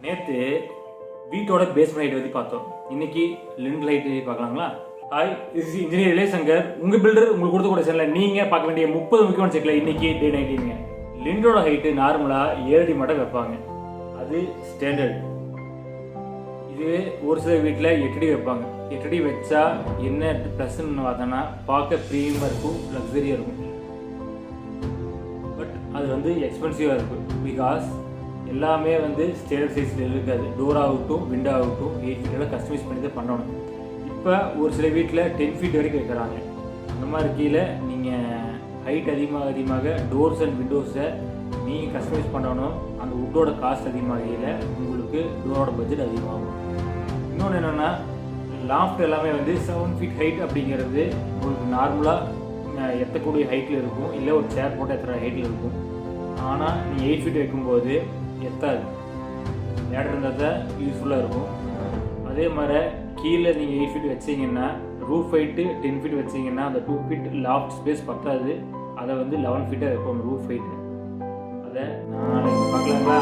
நேற்று வீட்டோட basement height பற்றி பார்த்தோம். இன்னைக்கு லிண்ட் ஹைட் பார்க்கலாங்களா? ஹாய், இது இன்ஜினியர் இளையசங்கர். உங்கள் பில்டர் உங்களுக்கு கொடுத்த கூட சேனலில் நீங்கள் பார்க்க வேண்டிய 30 முக்கியமான செக்கில் இன்னைக்கு டே 19ங்க. லிண்டோட ஹைட்டு நார்மலாக 7 அடி மட்டும் வைப்பாங்க, அது ஸ்டாண்டர்ட். இதுவே ஒரு சில வீட்டில் 8 அடி வைப்பாங்க. 8 அடி வச்சா என்ன ப்ளஸ்ன்னு பார்த்தோன்னா பார்க்க ப்ரீமியமாக இருக்கும், லக்ஸரியாக இருக்கும். பட் அது எக்ஸ்பென்சிவாக இருக்கும். பிகாஸ் எல்லாமே ஸ்டாண்டர்ட் சைஸில் இருக்காது. டோர் ஆகட்டும், விண்டோ ஆகட்டும் 8 ஃபீட்டெல்லாம் கஸ்டமைஸ் பண்ணி தான் பண்ணணும். இப்போ ஒரு சில வீட்டில் 10 ஃபீட் வரைக்கும் வைக்கிறாங்க. அந்த மாதிரி கீழே நீங்கள் ஹைட் அதிகமாக டோர்ஸ் அண்ட் விண்டோஸை நீங்கள் கஸ்டமைஸ் பண்ணணும். அந்த வுட்டோட காஸ்ட் அதிகமாகையில் உங்களுக்கு டோரோட பட்ஜெட் அதிகமாகும். இன்னொன்று என்னென்னா, லாஃப்ட் எல்லாமே 7 ஃபீட் ஹைட் அப்படிங்கிறது உங்களுக்கு நார்மலாக எத்தக்கூடிய ஹைட்டில் இருக்கும், இல்லை ஒரு சேர் போட்டு எத்தனை ஹைட்டில் இருக்கும். ஆனால் நீங்கள் 8 ஃபீட் வைக்கும்போது எத்தாது, லேடர் இருந்தால் தான் யூஸ்ஃபுல்லாக இருக்கும். அதே மாதிரி கீழே நீங்கள் 8 ஃபீட் வச்சிங்கன்னா ரூஃப் ஹைட்டு 10 ஃபீட் வச்சிங்கன்னா அந்த 2 ஃபீட் லாஃப்ட் ஸ்பேஸ் பத்தாது. அதை 11 ஃபீட்டாக இருக்கும் ரூஃப் ஹைட்டு. அதை நாளைக்கு பார்க்கலாங்களா?